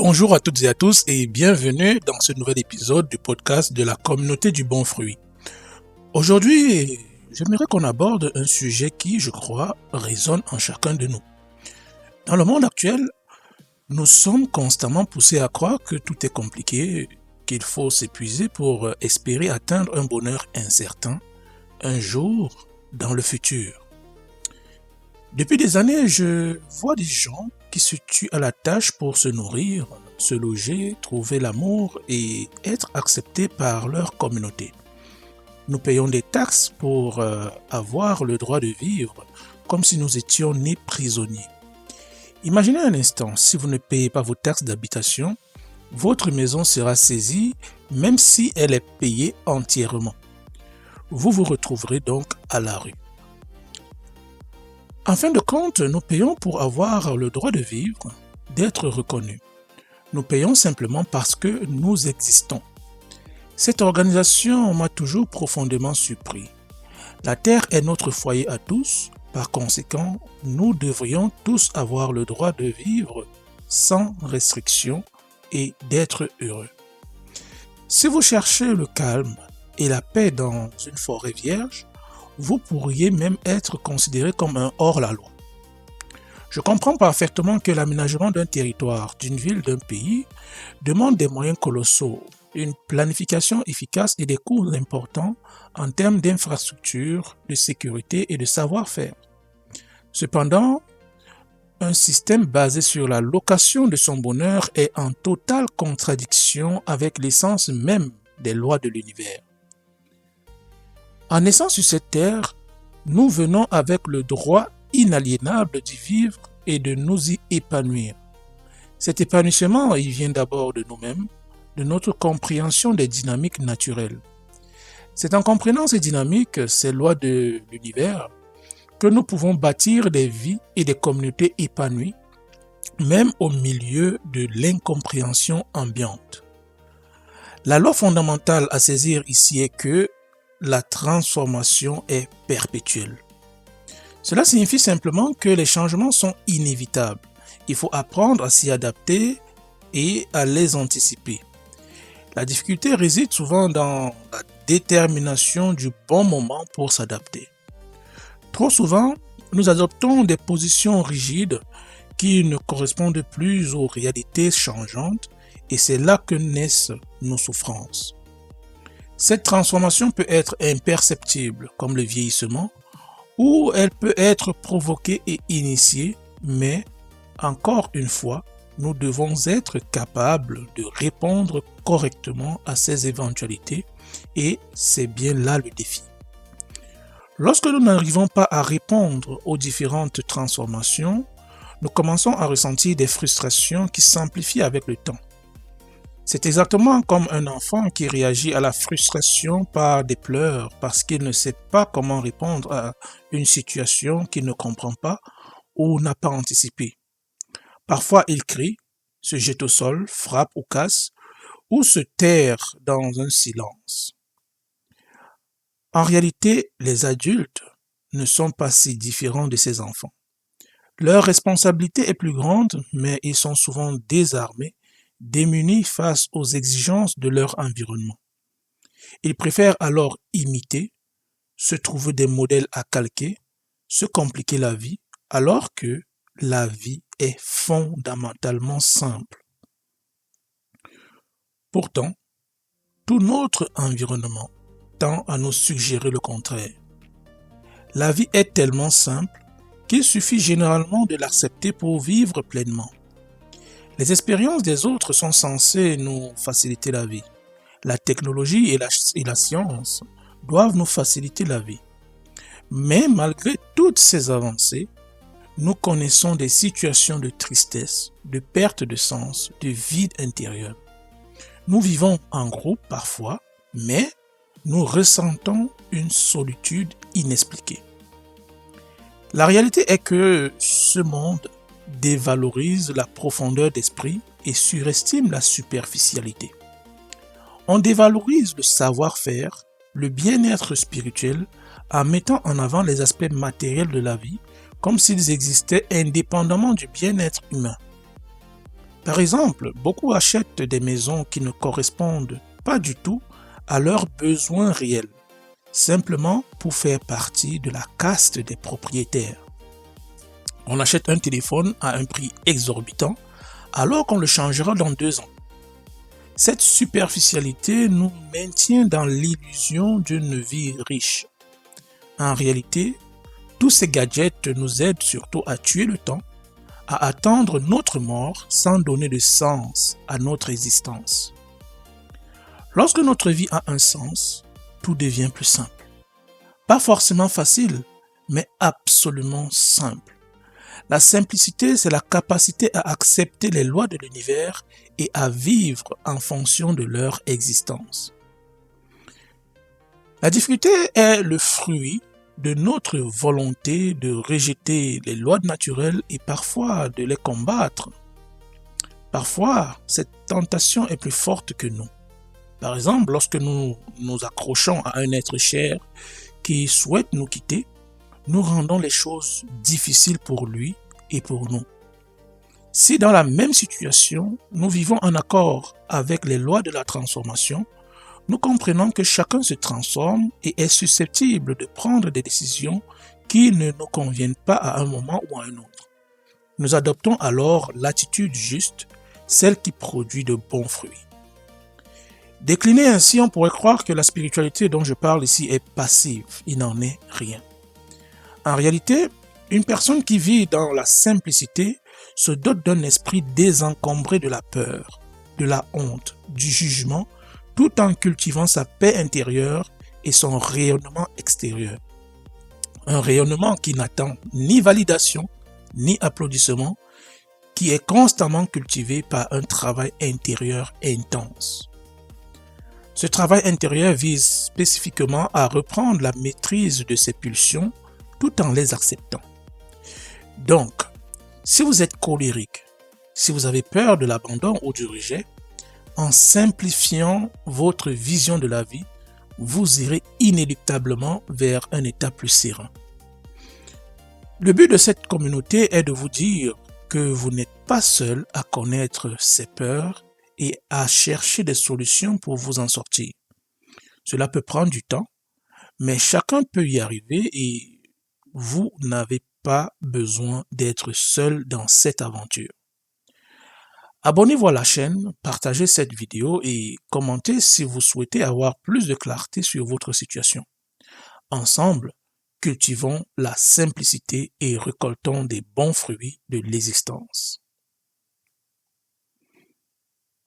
Bonjour à toutes et à tous et bienvenue dans ce nouvel épisode du podcast de la communauté du bon fruit. Aujourd'hui, j'aimerais qu'on aborde un sujet qui, je crois, résonne en chacun de nous. Dans le monde actuel, nous sommes constamment poussés à croire que tout est compliqué, qu'il faut s'épuiser pour espérer atteindre un bonheur incertain, un jour dans le futur. Depuis des années, je vois des gens qui se tuent à la tâche pour se nourrir, se loger, trouver l'amour et être acceptés par leur communauté. Nous payons des taxes pour avoir le droit de vivre comme si nous étions nés prisonniers. Imaginez un instant, si vous ne payez pas vos taxes d'habitation, votre maison sera saisie même si elle est payée entièrement. Vous vous retrouverez donc à la rue. En fin de compte, nous payons pour avoir le droit de vivre, d'être reconnus. Nous payons simplement parce que nous existons. Cette organisation m'a toujours profondément surpris. La Terre est notre foyer à tous, par conséquent, nous devrions tous avoir le droit de vivre sans restriction et d'être heureux. Si vous cherchez le calme et la paix dans une forêt vierge, vous pourriez même être considéré comme un hors-la-loi. Je comprends parfaitement que l'aménagement d'un territoire, d'une ville, d'un pays demande des moyens colossaux, une planification efficace et des coûts importants en termes d'infrastructures, de sécurité et de savoir-faire. Cependant, un système basé sur la location de son bonheur est en totale contradiction avec l'essence même des lois de l'univers. En naissant sur cette terre, nous venons avec le droit inaliénable d'y vivre et de nous y épanouir. Cet épanouissement, il vient d'abord de nous-mêmes, de notre compréhension des dynamiques naturelles. C'est en comprenant ces dynamiques, ces lois de l'univers, que nous pouvons bâtir des vies et des communautés épanouies, même au milieu de l'incompréhension ambiante. La loi fondamentale à saisir ici est que la transformation est perpétuelle. Cela signifie simplement que les changements sont inévitables. Il faut apprendre à s'y adapter et à les anticiper. La difficulté réside souvent dans la détermination du bon moment pour s'adapter. Trop souvent, nous adoptons des positions rigides qui ne correspondent plus aux réalités changeantes et c'est là que naissent nos souffrances. Cette transformation peut être imperceptible, comme le vieillissement, ou elle peut être provoquée et initiée, mais encore une fois, nous devons être capables de répondre correctement à ces éventualités et c'est bien là le défi. Lorsque nous n'arrivons pas à répondre aux différentes transformations, nous commençons à ressentir des frustrations qui s'amplifient avec le temps. C'est exactement comme un enfant qui réagit à la frustration par des pleurs parce qu'il ne sait pas comment répondre à une situation qu'il ne comprend pas ou n'a pas anticipée. Parfois, il crie, se jette au sol, frappe ou casse, ou se terre dans un silence. En réalité, les adultes ne sont pas si différents de ces enfants. Leur responsabilité est plus grande, mais ils sont souvent désarmés, démunis face aux exigences de leur environnement. Ils préfèrent alors imiter, se trouver des modèles à calquer, se compliquer la vie, alors que la vie est fondamentalement simple. Pourtant, tout notre environnement tend à nous suggérer le contraire. La vie est tellement simple qu'il suffit généralement de l'accepter pour vivre pleinement. Les expériences des autres sont censées nous faciliter la vie. La technologie et la science doivent nous faciliter la vie. Mais malgré toutes ces avancées, nous connaissons des situations de tristesse, de perte de sens, de vide intérieur. Nous vivons en groupe parfois, mais nous ressentons une solitude inexpliquée. La réalité est que ce monde dévalorise la profondeur d'esprit et surestime la superficialité. On dévalorise le savoir-faire, le bien-être spirituel en mettant en avant les aspects matériels de la vie comme s'ils existaient indépendamment du bien-être humain. Par exemple, beaucoup achètent des maisons qui ne correspondent pas du tout à leurs besoins réels, simplement pour faire partie de la caste des propriétaires. On achète un téléphone à un prix exorbitant alors qu'on le changera dans 2 ans. Cette superficialité nous maintient dans l'illusion d'une vie riche. En réalité, tous ces gadgets nous aident surtout à tuer le temps, à attendre notre mort sans donner de sens à notre existence. Lorsque notre vie a un sens, tout devient plus simple. Pas forcément facile, mais absolument simple. La simplicité, c'est la capacité à accepter les lois de l'univers et à vivre en fonction de leur existence. La difficulté est le fruit de notre volonté de rejeter les lois naturelles et parfois de les combattre. Parfois, cette tentation est plus forte que nous. Par exemple, lorsque nous nous accrochons à un être cher qui souhaite nous quitter, nous rendons les choses difficiles pour lui et pour nous. Si dans la même situation, nous vivons en accord avec les lois de la transformation, nous comprenons que chacun se transforme et est susceptible de prendre des décisions qui ne nous conviennent pas à un moment ou à un autre. Nous adoptons alors l'attitude juste, celle qui produit de bons fruits. Décliné ainsi, on pourrait croire que la spiritualité dont je parle ici est passive. Il n'en est rien. En réalité, une personne qui vit dans la simplicité se dote d'un esprit désencombré de la peur, de la honte, du jugement, tout en cultivant sa paix intérieure et son rayonnement extérieur. Un rayonnement qui n'attend ni validation, ni applaudissement, qui est constamment cultivé par un travail intérieur intense. Ce travail intérieur vise spécifiquement à reprendre la maîtrise de ses pulsions tout en les acceptant. Donc, si vous êtes colérique, si vous avez peur de l'abandon ou du rejet, en simplifiant votre vision de la vie, vous irez inéluctablement vers un état plus serein. Le but de cette communauté est de vous dire que vous n'êtes pas seul à connaître ces peurs et à chercher des solutions pour vous en sortir. Cela peut prendre du temps, mais chacun peut y arriver et vous n'avez pas besoin d'être seul dans cette aventure. Abonnez-vous à la chaîne, partagez cette vidéo et commentez si vous souhaitez avoir plus de clarté sur votre situation. Ensemble, cultivons la simplicité et récoltons des bons fruits de l'existence.